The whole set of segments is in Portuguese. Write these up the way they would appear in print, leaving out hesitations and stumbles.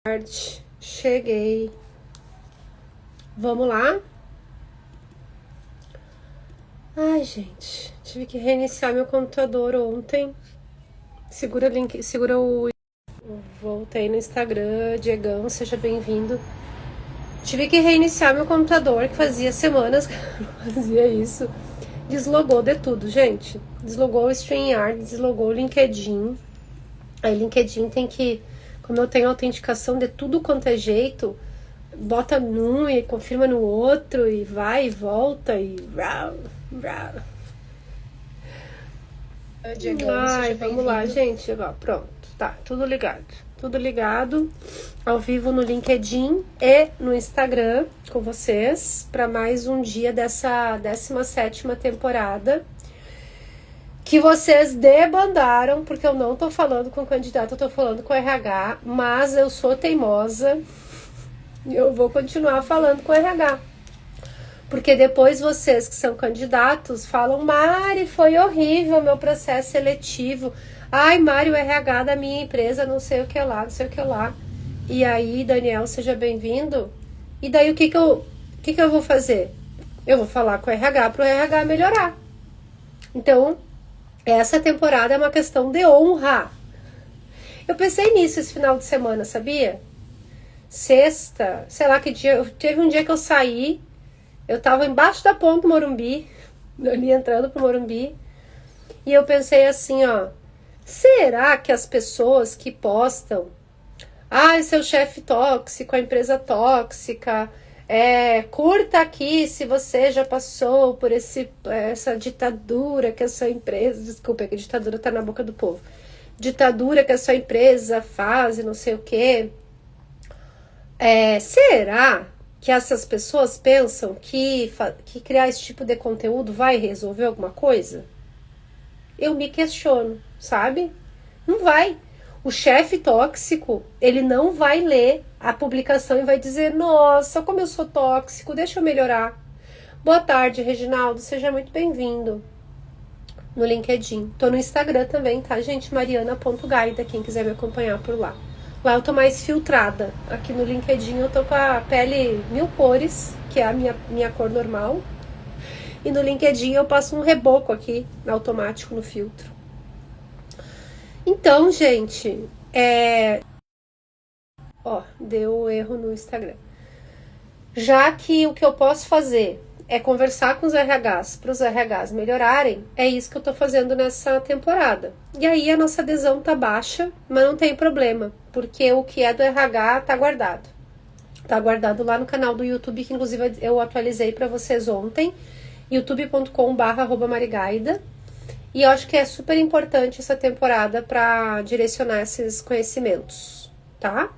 Tarde, cheguei. Vamos lá? Ai, gente, tive que reiniciar meu computador ontem. Segura o link, segura o. Voltei no Instagram, Diegão, seja bem-vindo. Tive que reiniciar meu computador, que fazia semanas que eu não fazia isso. Deslogou de tudo, gente. Deslogou o StreamYard, deslogou o LinkedIn. Aí, LinkedIn tem que. Como eu tenho autenticação de tudo quanto é jeito, bota num e confirma no outro e vai e volta e. Ai, vamos lá, gente. Ó, pronto, tá, tudo ligado. Tudo ligado ao vivo no LinkedIn e no Instagram com vocês para mais um dia dessa 17ª temporada. Que vocês debandaram, porque eu não tô falando com o candidato, eu tô falando com o RH, mas eu sou teimosa e eu vou continuar falando com o RH. Porque depois vocês que são candidatos falam: Mari, foi horrível meu processo seletivo. Ai, Mari, o RH da minha empresa, não sei o que lá, não sei o que lá. E aí, Daniel, seja bem-vindo. E daí o que eu vou fazer? Eu vou falar com o RH para o RH melhorar. Então, essa temporada é uma questão de honra. Eu pensei nisso esse final de semana, sabia? Sexta, sei lá que dia. Teve um dia que eu saí, eu tava embaixo da ponte do Morumbi, ali entrando pro Morumbi, e eu pensei assim, ó, será que as pessoas que postam, seu chefe tóxico, a empresa tóxica, curta aqui se você já passou por essa ditadura que essa empresa, desculpa, que a ditadura tá na boca do povo, ditadura que essa empresa faz e não sei o quê. Será que essas pessoas pensam que criar esse tipo de conteúdo vai resolver alguma coisa? Eu me questiono, sabe? Não vai. O chefe tóxico, ele não vai ler a publicação e vai dizer: nossa, como eu sou tóxico, deixa eu melhorar. Boa tarde, Reginaldo, seja muito bem-vindo no LinkedIn. Tô no Instagram também, tá, gente? Mariana.gaida, quem quiser me acompanhar por lá. Lá eu tô mais filtrada. Aqui no LinkedIn eu tô com a pele 1000 cores, que é a minha cor normal. E no LinkedIn eu passo um reboco aqui, automático no filtro. Então, gente, deu erro no Instagram. Já que o que eu posso fazer é conversar com os RHs, para os RHs melhorarem, é isso que eu tô fazendo nessa temporada. E aí a nossa adesão tá baixa, mas não tem problema, porque o que é do RH tá guardado. Tá guardado lá no canal do YouTube, que inclusive eu atualizei para vocês ontem, youtube.com/marigaida. E eu acho que é super importante essa temporada para direcionar esses conhecimentos, tá?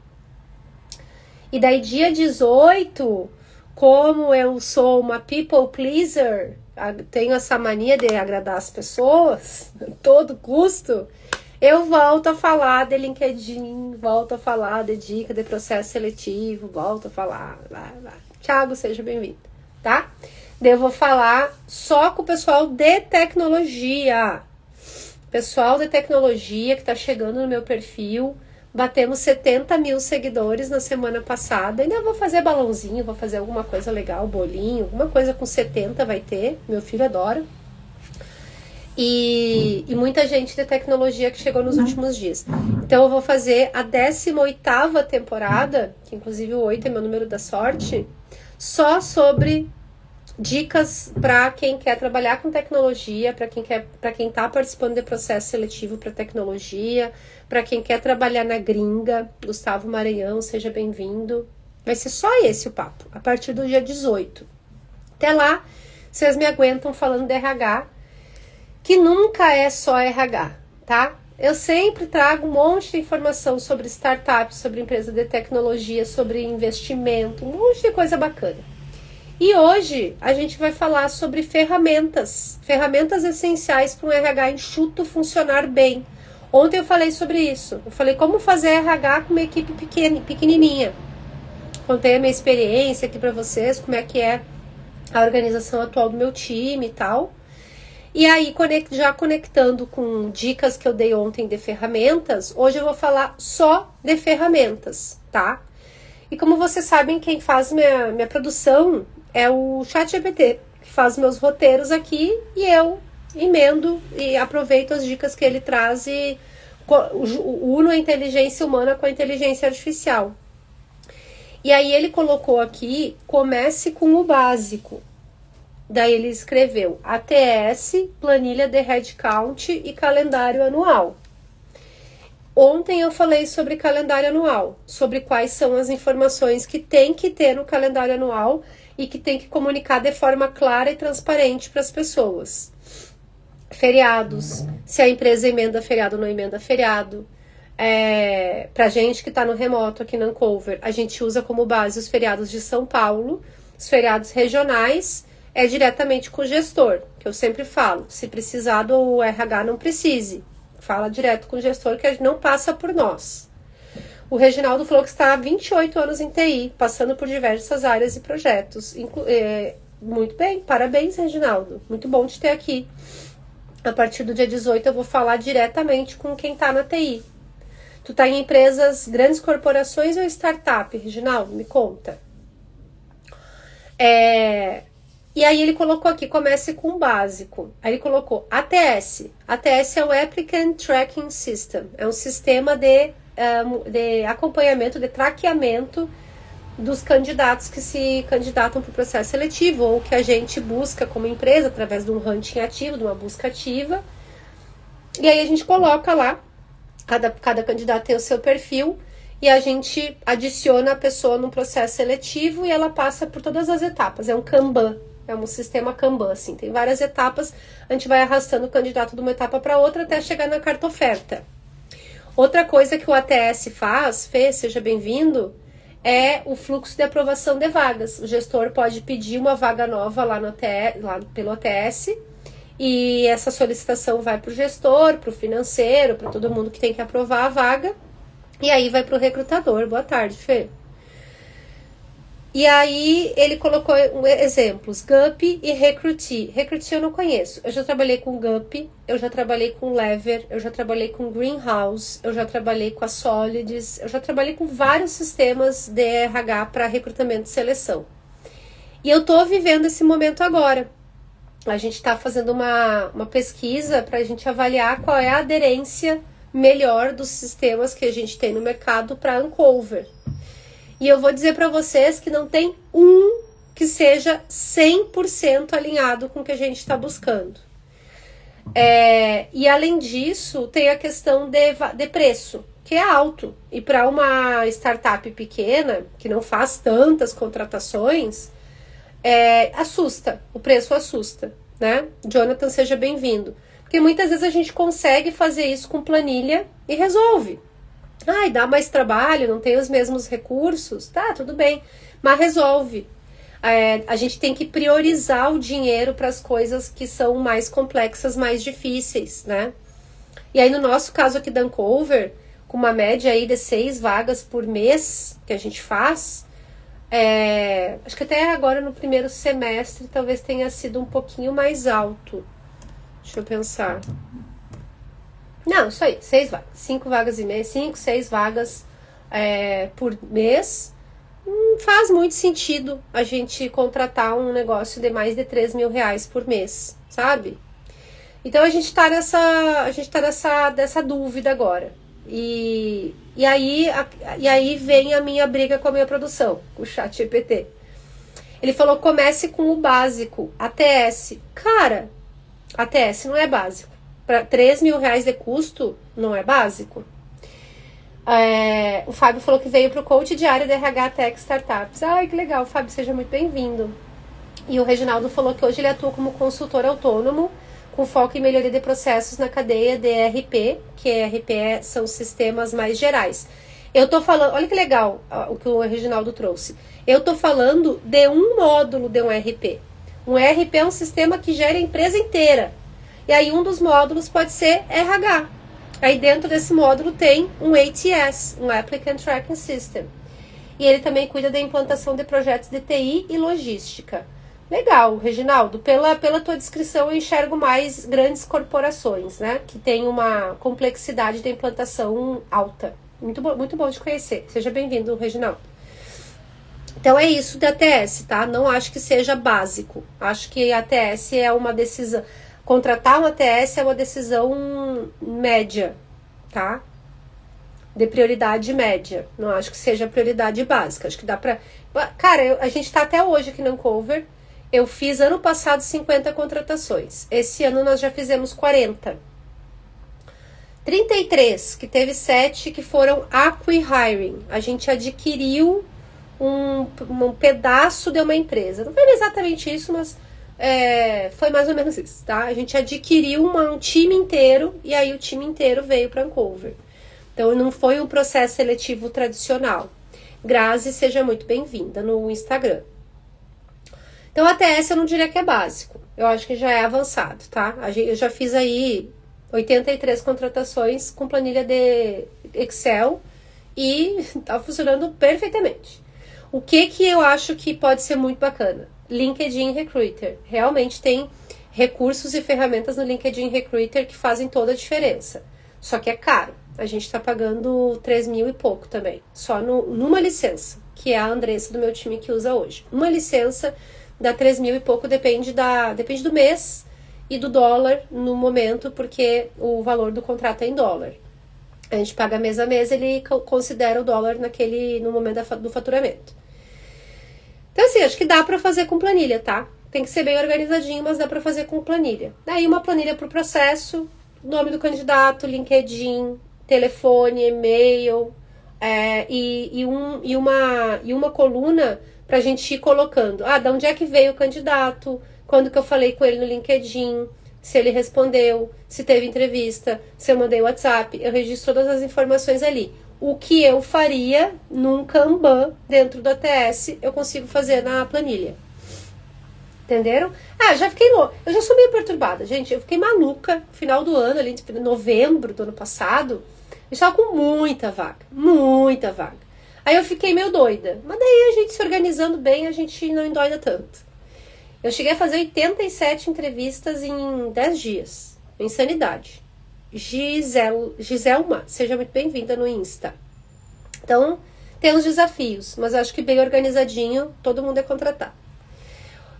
E daí dia 18, como eu sou uma people pleaser, tenho essa mania de agradar as pessoas a todo custo, eu volto a falar de LinkedIn, volto a falar de dica de processo seletivo, volto a falar. Thiago, seja bem-vindo, tá? Eu vou falar só com o pessoal de tecnologia. Pessoal de tecnologia que tá chegando no meu perfil. Batemos 70 mil seguidores na semana passada. Ainda vou fazer balãozinho, vou fazer alguma coisa legal, bolinho, alguma coisa com 70 vai ter. Meu filho adora. E muita gente de tecnologia que chegou nos últimos dias. Então eu vou fazer a 18ª temporada, que inclusive o 8 é meu número da sorte, só sobre dicas para quem quer trabalhar com tecnologia, para quem está participando de processo seletivo para tecnologia, para quem quer trabalhar na gringa. Gustavo Maranhão, seja bem-vindo. Vai ser só esse o papo, a partir do dia 18. Até lá, vocês me aguentam falando de RH, que nunca é só RH, tá? Eu sempre trago um monte de informação sobre startups, sobre empresa de tecnologia, sobre investimento, um monte de coisa bacana. E hoje a gente vai falar sobre ferramentas essenciais para um RH enxuto funcionar bem. Ontem eu falei sobre isso, eu falei como fazer RH com uma equipe pequenininha. Contei a minha experiência aqui para vocês, como é que é a organização atual do meu time e tal. E aí, já conectando com dicas que eu dei ontem de ferramentas, hoje eu vou falar só de ferramentas, tá? E como vocês sabem, quem faz minha produção é o ChatGPT, que faz meus roteiros aqui, e eu emendo e aproveito as dicas que ele traz e uno a inteligência humana com a inteligência artificial. E aí ele colocou aqui, comece com o básico. Daí ele escreveu ATS, planilha de headcount e calendário anual. Ontem eu falei sobre calendário anual, sobre quais são as informações que tem que ter no calendário anual e que tem que comunicar de forma clara e transparente para as pessoas. Feriados, se a empresa emenda feriado ou não emenda feriado. Pra gente que está no remoto aqui na Ancover, a gente usa como base os feriados de São Paulo, os feriados regionais, diretamente com o gestor, que eu sempre falo, se precisar do RH não precise, fala direto com o gestor que não passa por nós. O Reginaldo falou que está há 28 anos em TI, passando por diversas áreas e projetos. Muito bem, parabéns, Reginaldo, muito bom te ter aqui. A partir do dia 18 eu vou falar diretamente com quem está na TI. Tu tá em empresas, grandes corporações ou startup, Reginaldo? Me conta. E aí ele colocou aqui, comece com o básico. Aí ele colocou ATS. ATS é o Applicant Tracking System. É um sistema de acompanhamento, de traqueamento dos candidatos que se candidatam para o processo seletivo ou que a gente busca como empresa através de um hunting ativo, de uma busca ativa. E aí a gente coloca lá, cada candidato tem o seu perfil e a gente adiciona a pessoa no processo seletivo e ela passa por todas as etapas. É um Kanban, é um sistema Kanban, assim, tem várias etapas, a gente vai arrastando o candidato de uma etapa para outra até chegar na carta oferta. Outra coisa que o ATS faz, Fê, seja bem-vindo, é o fluxo de aprovação de vagas. O gestor pode pedir uma vaga nova lá pelo ATS e essa solicitação vai para o gestor, para o financeiro, para todo mundo que tem que aprovar a vaga e aí vai para o recrutador. Boa tarde, Fê. E aí ele colocou exemplos, Gup e Recruitee. Recruitee eu não conheço. Eu já trabalhei com Gup, eu já trabalhei com Lever, eu já trabalhei com Greenhouse, eu já trabalhei com a Solids, eu já trabalhei com vários sistemas de RH para recrutamento e seleção. E eu tô vivendo esse momento agora. A gente está fazendo uma pesquisa para a gente avaliar qual é a aderência melhor dos sistemas que a gente tem no mercado para Ancover. E eu vou dizer para vocês que não tem um que seja 100% alinhado com o que a gente está buscando. E além disso, tem a questão de preço, que é alto. E para uma startup pequena, que não faz tantas contratações, assusta, o preço assusta, né? Jonathan, seja bem-vindo. Porque muitas vezes a gente consegue fazer isso com planilha e resolve. Dá mais trabalho, não tem os mesmos recursos, tá, tudo bem, mas resolve. A gente tem que priorizar o dinheiro para as coisas que são mais complexas, mais difíceis, né? E aí no nosso caso aqui da Ancover, com uma média aí de 6 vagas por mês que a gente faz, acho que até agora no primeiro semestre talvez tenha sido um pouquinho mais alto. Deixa eu pensar. Não, isso aí, 6 vagas. 5 vagas e meia, 5, 6 vagas por mês. Faz muito sentido a gente contratar um negócio de mais de 3 mil reais por mês, sabe? Então a gente tá nessa dúvida agora. E aí vem a minha briga com a minha produção, com o ChatGPT. Ele falou, comece com o básico, ATS. Cara, ATS não é básico. Para 3 mil reais de custo, não é básico. O Fábio falou que veio para o coach de área de RH Tech Startups. Ai, que legal, Fábio, seja muito bem-vindo. E o Reginaldo falou que hoje ele atua como consultor autônomo, com foco em melhoria de processos na cadeia de ERP, que ERP são sistemas mais gerais. Eu tô falando, olha que legal o que o Reginaldo trouxe. Eu tô falando de um módulo de um ERP. Um ERP é um sistema que gera a empresa inteira. E aí um dos módulos pode ser RH. Aí dentro desse módulo tem um ATS, um Applicant Tracking System. E ele também cuida da implantação de projetos de TI e logística. Legal, Reginaldo. Pela tua descrição, eu enxergo mais grandes corporações, né? Que tem uma complexidade de implantação alta. Muito bom de conhecer. Seja bem-vindo, Reginaldo. Então é isso da ATS, tá? Não acho que seja básico. Acho que a ATS é uma decisão. Contratar uma ATS é uma decisão média, tá? De prioridade média. Não acho que seja prioridade básica. Acho que dá pra. Cara, a gente tá até hoje aqui no Ancover. Eu fiz ano passado 50 contratações. Esse ano nós já fizemos 40. 33, que teve 7 que foram acqui-hiring. A gente adquiriu um pedaço de uma empresa. Não foi exatamente isso, mas foi mais ou menos isso, tá? A gente adquiriu um time inteiro e aí o time inteiro veio para Ancover. Então não foi um processo seletivo tradicional. Grazi, seja muito bem-vinda no Instagram. Então, a ATS eu não diria que é básico. Eu acho que já é avançado, tá? Eu já fiz aí 83 contratações com planilha de Excel e tá funcionando perfeitamente. O que eu acho que pode ser muito bacana? LinkedIn Recruiter. Realmente tem recursos e ferramentas no LinkedIn Recruiter que fazem toda a diferença. Só que é caro. A gente tá pagando 3 mil e pouco também. Só numa licença, que é a Andressa do meu time que usa hoje. Uma licença dá 3 mil e pouco, depende do mês e do dólar no momento, porque o valor do contrato é em dólar. A gente paga mês a mês, ele considera o dólar no momento do faturamento. Então assim, acho que dá pra fazer com planilha, tá? Tem que ser bem organizadinho, mas dá pra fazer com planilha. Daí uma planilha pro processo, nome do candidato, LinkedIn, telefone, e-mail, e uma coluna pra gente ir colocando. De onde é que veio o candidato, quando que eu falei com ele no LinkedIn, se ele respondeu, se teve entrevista, se eu mandei WhatsApp, eu registro todas as informações ali. O que eu faria num Kanban dentro do ATS, eu consigo fazer na planilha. Entenderam? Já fiquei louca. Eu já sou meio perturbada, gente. Eu fiquei maluca no final do ano, ali em novembro do ano passado. Eu estava com muita vaga. Muita vaga. Aí eu fiquei meio doida. Mas daí a gente se organizando bem, a gente não endoida tanto. Eu cheguei a fazer 87 entrevistas em 10 dias. Insanidade. Giselma, seja muito bem-vinda no Insta. Então, tem uns desafios, mas acho que bem organizadinho, todo mundo é contratado.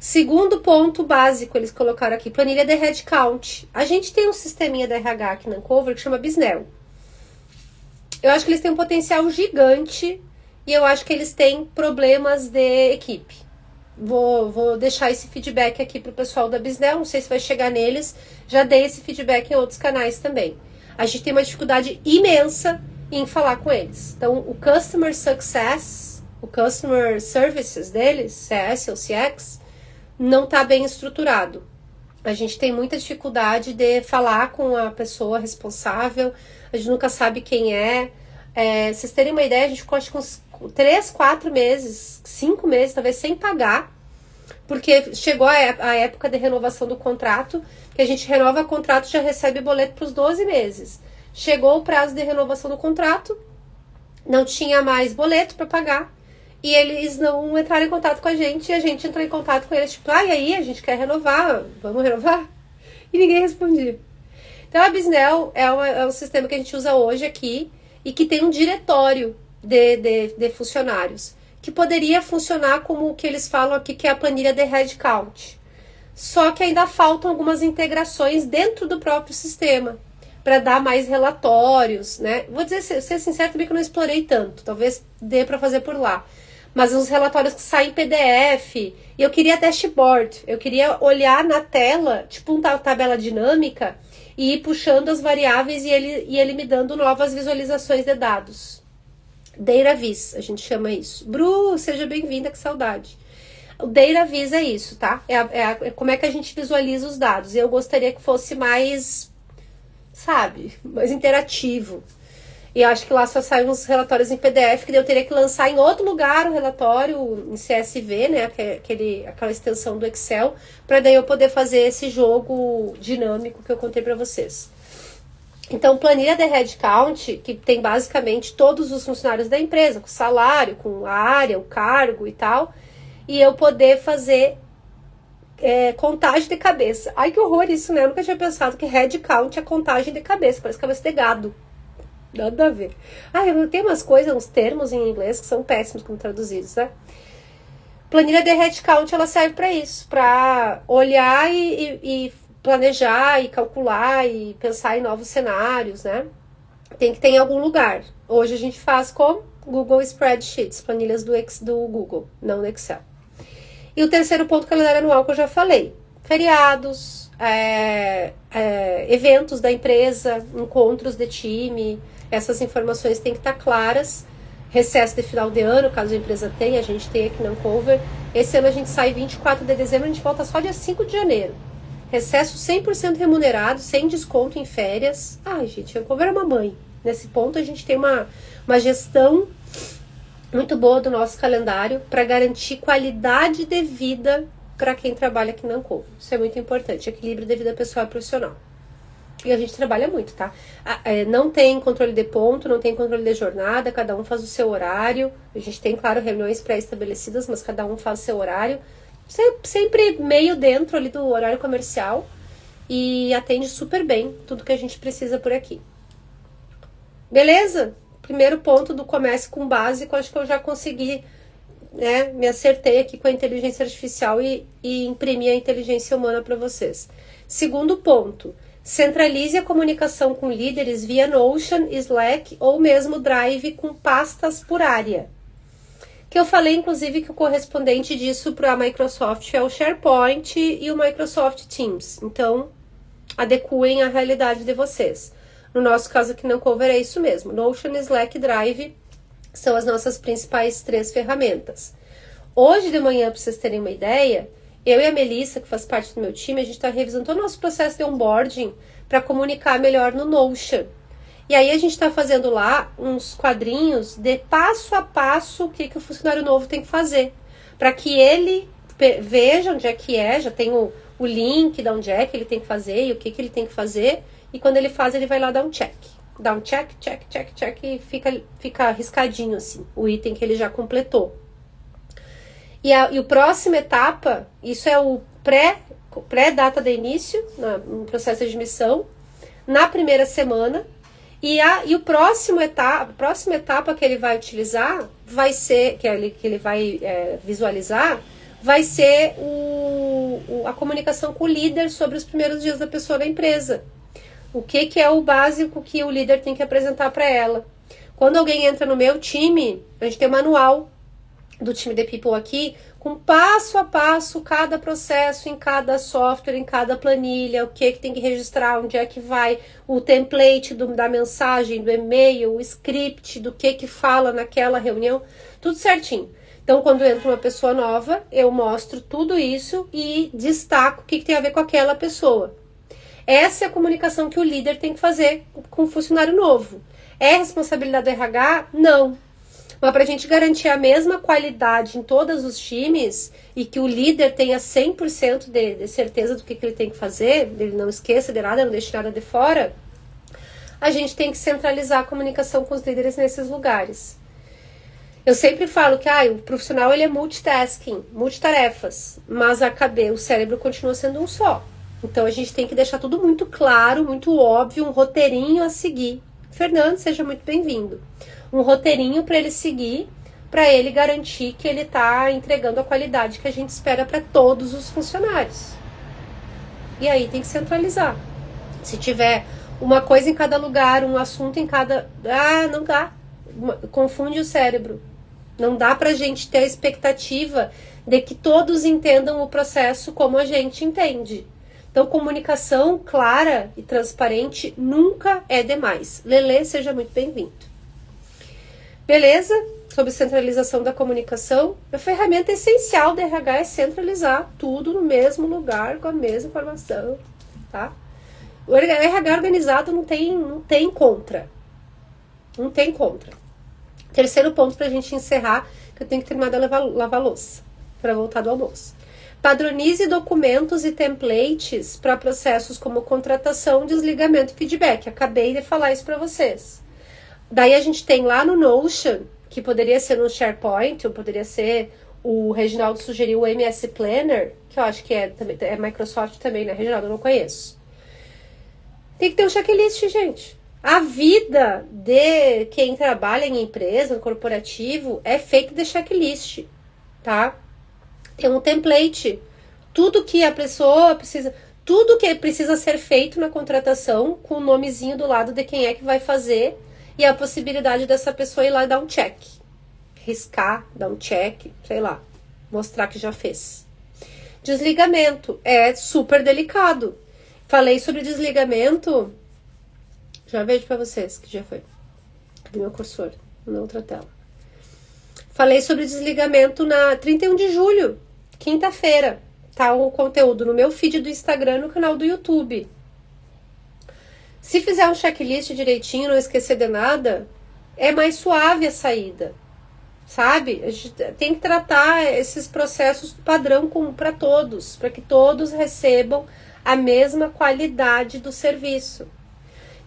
Segundo ponto básico, eles colocaram aqui, planilha de headcount. A gente tem um sisteminha da RH aqui na Ancover que chama Bisnell. Eu acho que eles têm um potencial gigante e eu acho que eles têm problemas de equipe. Vou deixar esse feedback aqui pro pessoal da Bisnell, não sei se vai chegar neles, já dei esse feedback em outros canais também. A gente tem uma dificuldade imensa em falar com eles. Então, o Customer Success, o Customer Services deles, CS ou CX, não está bem estruturado. A gente tem muita dificuldade de falar com a pessoa responsável, a gente nunca sabe quem é. Vocês terem uma ideia, a gente ficou acho que uns 3, 4 meses, 5 meses, talvez sem pagar, porque chegou a época de renovação do contrato, que a gente renova o contrato e já recebe boleto para os 12 meses. Chegou o prazo de renovação do contrato, não tinha mais boleto para pagar, e eles não entraram em contato com a gente, e a gente entrou em contato com eles, tipo, e aí, a gente quer renovar, vamos renovar? E ninguém respondia. Então, a Bisnell é um sistema que a gente usa hoje aqui, e que tem um diretório de funcionários, que poderia funcionar como o que eles falam aqui, que é a planilha de headcount. Só que ainda faltam algumas integrações dentro do próprio sistema, para dar mais relatórios, né? Vou ser sincero também que eu não explorei tanto, talvez dê para fazer por lá. Mas os relatórios que saem em PDF, e eu queria dashboard, eu queria olhar na tela, tipo uma tabela dinâmica, e ir puxando as variáveis e ele me dando novas visualizações de dados. Data Viz, a gente chama isso. Bru, seja bem-vinda, que saudade. O Data Viz é isso, tá? É como é que a gente visualiza os dados. E eu gostaria que fosse mais, sabe, mais interativo. E acho que lá só saem uns relatórios em PDF, que eu teria que lançar em outro lugar o relatório em CSV, né? Aquela extensão do Excel, para daí eu poder fazer esse jogo dinâmico que eu contei para vocês. Então, planilha de headcount, que tem basicamente todos os funcionários da empresa, com salário, com a área, o cargo e tal, e eu poder fazer contagem de cabeça. Ai, que horror isso, né? Eu nunca tinha pensado que headcount é contagem de cabeça. Parece cabeça de gado. Nada a ver. Tem umas coisas, uns termos em inglês que são péssimos como traduzidos, né? Planilha de headcount, ela serve para isso. Para olhar e planejar e calcular e pensar em novos cenários, né? Tem que ter em algum lugar. Hoje a gente faz com Google Spreadsheets, planilhas do Google, não do Excel. E o terceiro ponto, calendário anual, que eu já falei. Feriados, eventos da empresa, encontros de time, essas informações têm que estar claras. Recesso de final de ano, caso a empresa tenha, a gente tem aqui na Ancover. Esse ano a gente sai 24 de dezembro, a gente volta só dia 5 de janeiro. Recesso 100% remunerado, sem desconto em férias. Ai, gente, a Ancover é uma mãe. Nesse ponto a gente tem uma gestão muito boa do nosso calendário para garantir qualidade de vida para quem trabalha aqui na Ancover. Isso é muito importante, equilíbrio de vida pessoal e profissional. E a gente trabalha muito, tá? Não tem controle de ponto, não tem controle de jornada, cada um faz o seu horário. A gente tem, claro, reuniões pré-estabelecidas, mas cada um faz o seu horário. Sempre meio dentro ali do horário comercial e atende super bem tudo que a gente precisa por aqui. Beleza? Primeiro ponto do comece com básico, acho que eu já consegui, né? Me acertei aqui com a inteligência artificial e imprimi a inteligência humana para vocês. Segundo ponto, centralize a comunicação com líderes via Notion, Slack ou mesmo Drive com pastas por área. Que eu falei, inclusive, que o correspondente disso para a Microsoft é o SharePoint e o Microsoft Teams. Então, adequem a realidade de vocês. No nosso caso aqui na Ancover é isso mesmo. Notion, Slack, Drive são as nossas principais 3 ferramentas. Hoje de manhã, para vocês terem uma ideia, eu e a Melissa, que faz parte do meu time, a gente está revisando todo o nosso processo de onboarding para comunicar melhor no Notion. E aí a gente está fazendo lá uns quadrinhos de passo a passo o que o funcionário novo tem que fazer. Para que ele veja onde é que já tem o link de onde é que ele tem que fazer e o que ele tem que fazer. E quando ele faz, ele vai lá dar um check. Dá um check e fica riscadinho assim, o item que ele já completou. E a próxima etapa, isso é o pré-data de início, no processo de admissão, na primeira semana. E a próxima etapa que ele vai utilizar, vai ser, que ele vai visualizar, vai ser a comunicação com o líder sobre os primeiros dias da pessoa na empresa. O que é o básico que o líder tem que apresentar para ela. Quando alguém entra no meu time, a gente tem um manual do time de People aqui, com passo a passo, cada processo, em cada software, em cada planilha, o que tem que registrar, onde é que vai, o template da mensagem, do e-mail, o script, do que fala naquela reunião, tudo certinho. Então, quando entra uma pessoa nova, eu mostro tudo isso e destaco o que tem a ver com aquela pessoa. Essa é a comunicação que o líder tem que fazer com o funcionário novo. É responsabilidade do RH? Não. Mas para a gente garantir a mesma qualidade em todos os times e que o líder tenha 100% de certeza do que ele tem que fazer, ele não esqueça de nada, não deixe nada de fora, a gente tem que centralizar a comunicação com os líderes nesses lugares. Eu sempre falo que o profissional ele é multitasking, multitarefas, mas o cérebro continua sendo um só. Então, a gente tem que deixar tudo muito claro, muito óbvio, um roteirinho a seguir. Fernando, seja muito bem-vindo. Um roteirinho para ele seguir, para ele garantir que ele está entregando a qualidade que a gente espera para todos os funcionários. E aí tem que centralizar. Se tiver uma coisa em cada lugar, um assunto em cada... não dá. Confunde o cérebro. Não dá para a gente ter a expectativa de que todos entendam o processo como a gente entende. Então, comunicação clara e transparente nunca é demais. Lelê, seja muito bem-vindo. Beleza? Sobre centralização da comunicação, a ferramenta essencial do RH é centralizar tudo no mesmo lugar, com a mesma informação, tá? O RH organizado não tem contra. Não tem contra. Terceiro ponto pra gente encerrar, que eu tenho que terminar de lavar louça, para voltar do almoço. Padronize documentos e templates para processos como contratação, desligamento e feedback. Acabei de falar isso para vocês. Daí a gente tem lá no Notion, que poderia ser no SharePoint, ou poderia ser o Reginaldo sugeriu o MS Planner, que eu acho que é Microsoft também, né, Reginaldo? Eu não conheço. Tem que ter um checklist, gente. A vida de quem trabalha em empresa, no corporativo, é feita de checklist, tá? Tem um template. Tudo que a pessoa precisa... Tudo que precisa ser feito na contratação, com o nomezinho do lado de quem é que vai fazer e a possibilidade dessa pessoa ir lá e dar um check. Riscar, dar um check, sei lá. Mostrar que já fez. Desligamento é super delicado. Falei sobre desligamento... Já vejo pra vocês que já foi. Cadê meu cursor? Na outra tela. Falei sobre desligamento na 31 de julho, quinta-feira. Tá o conteúdo no meu feed do Instagram, no canal do YouTube. Se fizer um checklist direitinho, não esquecer de nada, é mais suave a saída. Sabe? A gente tem que tratar esses processos padrão para todos, para que todos recebam a mesma qualidade do serviço.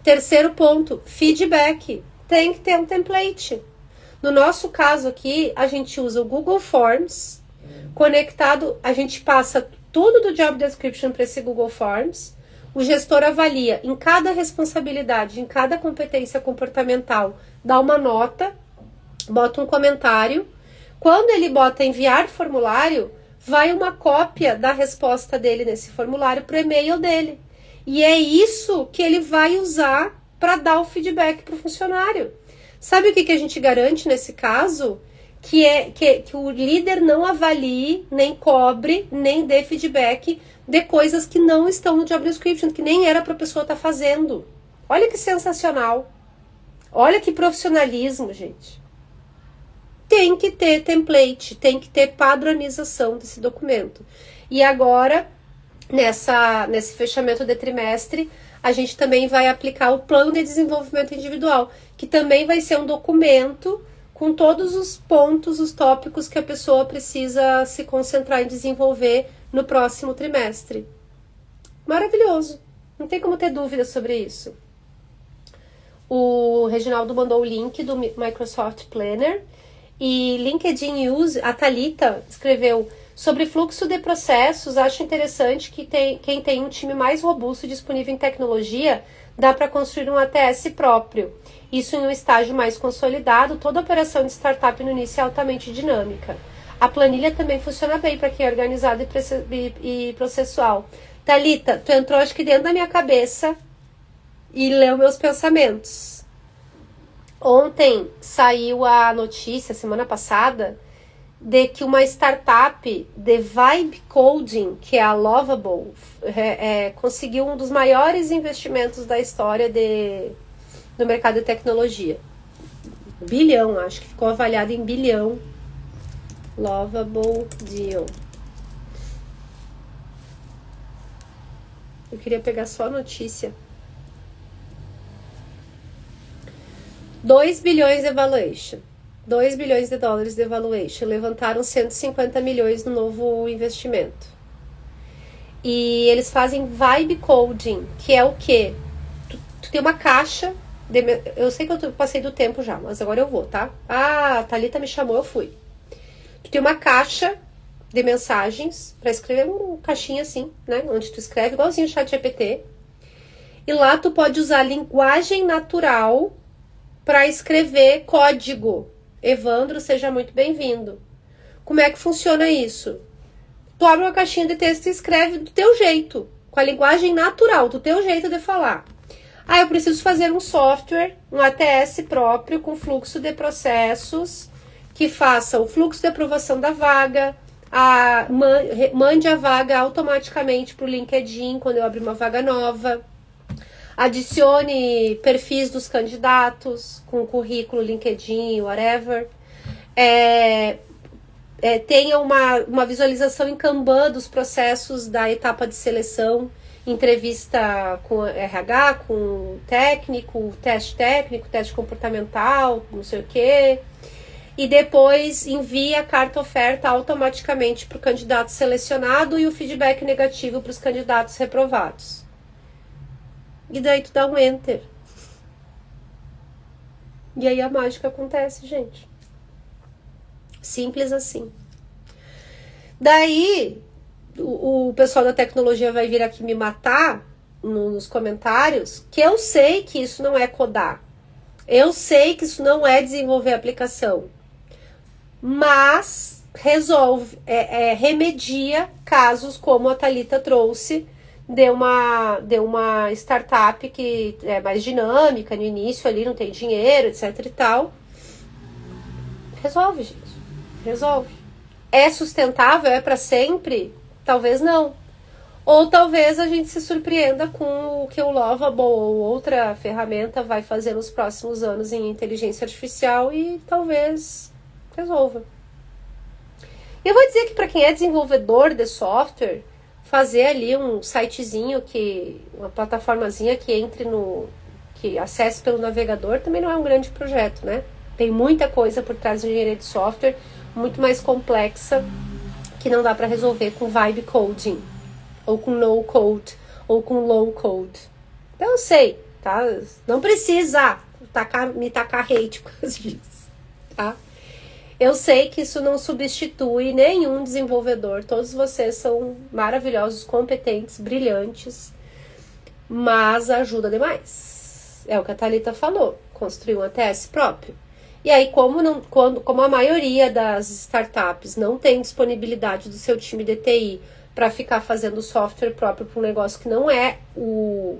Terceiro ponto, feedback. Tem que ter um template. No nosso caso aqui, a gente usa o Google Forms, conectado, a gente passa tudo do Job Description para esse Google Forms, o gestor avalia em cada responsabilidade, em cada competência comportamental, dá uma nota, bota um comentário. Quando ele bota enviar formulário, vai uma cópia da resposta dele nesse formulário para o e-mail dele. E é isso que ele vai usar para dar o feedback para o funcionário. Sabe o que a gente garante nesse caso? Que o líder não avalie, nem cobre, nem dê feedback de coisas que não estão no job description, que nem era para a pessoa estar fazendo. Olha que sensacional. Olha que profissionalismo, gente. Tem que ter template, tem que ter padronização desse documento. E agora, nesse fechamento de trimestre, a gente também vai aplicar o plano de desenvolvimento individual, que também vai ser um documento com todos os pontos, os tópicos que a pessoa precisa se concentrar em desenvolver no próximo trimestre. Maravilhoso. Não tem como ter dúvida sobre isso. O Reginaldo mandou o link do Microsoft Planner e LinkedIn News, a Thalita escreveu sobre fluxo de processos. Acho interessante que quem tem um time mais robusto e disponível em tecnologia, dá para construir um ATS próprio. Isso em um estágio mais consolidado. Toda operação de startup no início é altamente dinâmica. A planilha também funciona bem para quem é organizado e processual. Thalita, tu entrou acho que dentro da minha cabeça e leu meus pensamentos. Ontem saiu a notícia, semana passada, de que uma startup de Vibe Coding, que é a Lovable, conseguiu um dos maiores investimentos da história do mercado de tecnologia. Bilhão, acho que ficou avaliado em bilhão. Lovable Deal. Eu queria pegar só a notícia. 2 bilhões de valuation. 2 bilhões de dólares de valuation. Levantaram 150 milhões no novo investimento. E eles fazem vibe coding, que é o quê? Tu tem uma caixa. Eu sei que eu passei do tempo já, mas agora eu vou, tá? Ah, a Thalita me chamou, eu fui. Tu tem uma caixa de mensagens para escrever uma caixinha assim, né? Onde tu escreve igualzinho o ChatGPT. E lá tu pode usar linguagem natural para escrever código. Evandro, seja muito bem-vindo. Como é que funciona isso? Tu abre uma caixinha de texto e escreve do teu jeito, com a linguagem natural, do teu jeito de falar. Ah, eu preciso fazer um software, um ATS próprio, com fluxo de processos, que faça o fluxo de aprovação da vaga, mande a vaga automaticamente para o LinkedIn quando eu abrir uma vaga nova. Adicione perfis dos candidatos com currículo, LinkedIn, whatever. Tenha uma visualização em Kanban dos processos da etapa de seleção, entrevista com RH, com técnico, teste comportamental, não sei o quê. E depois envia a carta oferta automaticamente para o candidato selecionado e o feedback negativo para os candidatos reprovados. E daí tu dá um enter. E aí a mágica acontece, gente. Simples assim. Daí, o pessoal da tecnologia vai vir aqui me matar nos comentários, que eu sei que isso não é codar. Eu sei que isso não é desenvolver aplicação. Mas resolve, remedia casos como a Thalita trouxe, de uma startup que é mais dinâmica no início ali, não tem dinheiro, etc e tal. Resolve, gente. Resolve. É sustentável? É para sempre? Talvez não. Ou talvez a gente se surpreenda com o que o Lovable ou outra ferramenta vai fazer nos próximos anos em inteligência artificial e talvez resolva. Eu vou dizer que para quem é desenvolvedor de software, fazer ali um sitezinho, uma plataformazinha que que acesse pelo navegador também não é um grande projeto, né? Tem muita coisa por trás da engenharia de software, muito mais complexa, que não dá para resolver com vibe coding, ou com no code, ou com low code. Então eu sei, tá? Não precisa me tacar hate por causa disso, tá? Eu sei que isso não substitui nenhum desenvolvedor. Todos vocês são maravilhosos, competentes, brilhantes, mas ajuda demais. É o que a Thalita falou, construir um ATS próprio. E aí, como a maioria das startups não tem disponibilidade do seu time de TI para ficar fazendo software próprio para um negócio que não é o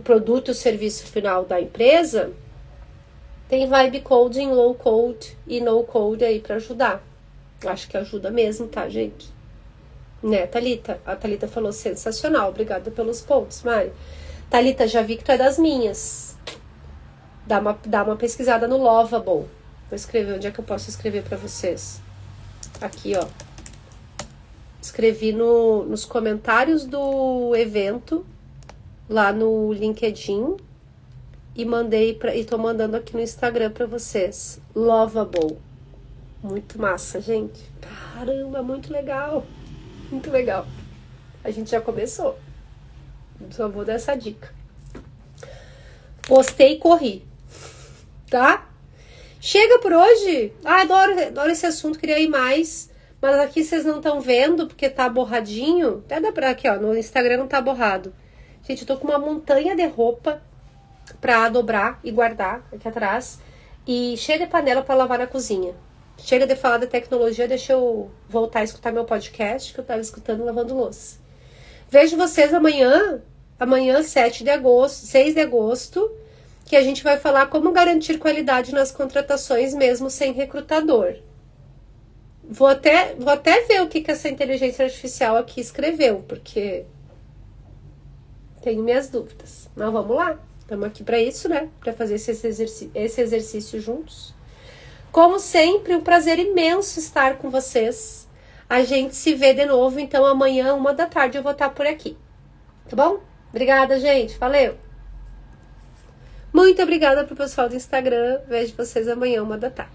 produto e o serviço final da empresa, tem vibe coding, low code e no code aí para ajudar. Acho que ajuda mesmo, tá, gente? Né, Thalita? A Thalita falou sensacional. Obrigada pelos pontos, Mari. Thalita, já vi que tu é das minhas. Dá uma pesquisada no Lovable. Vou escrever. Onde é que eu posso escrever para vocês? Aqui, ó. Escrevi nos comentários do evento, lá no LinkedIn. E tô mandando aqui no Instagram pra vocês. Lovable. Muito massa, gente. Caramba, muito legal. Muito legal. A gente já começou. Só vou dar essa dica. Postei e corri. Tá? Chega por hoje. Adoro esse assunto, queria ir mais. Mas aqui vocês não estão vendo, porque tá borradinho. Até dá pra aqui, ó. No Instagram não tá borrado. Gente, eu tô com uma montanha de roupa pra dobrar e guardar aqui atrás. E cheia de panela pra lavar na cozinha. Chega de falar da tecnologia, deixa eu voltar a escutar meu podcast, que eu tava escutando lavando louça. Vejo vocês amanhã 6 de agosto, que a gente vai falar como garantir qualidade nas contratações mesmo sem recrutador. Vou até ver o que essa inteligência artificial aqui escreveu, porque tenho minhas dúvidas. Mas vamos lá. Estamos aqui para isso, né? Para fazer esse exercício juntos. Como sempre, um prazer imenso estar com vocês. A gente se vê de novo, então amanhã, 13h, eu vou estar por aqui. Tá bom? Obrigada, gente. Valeu! Muito obrigada pro pessoal do Instagram. Vejo vocês amanhã, 13h.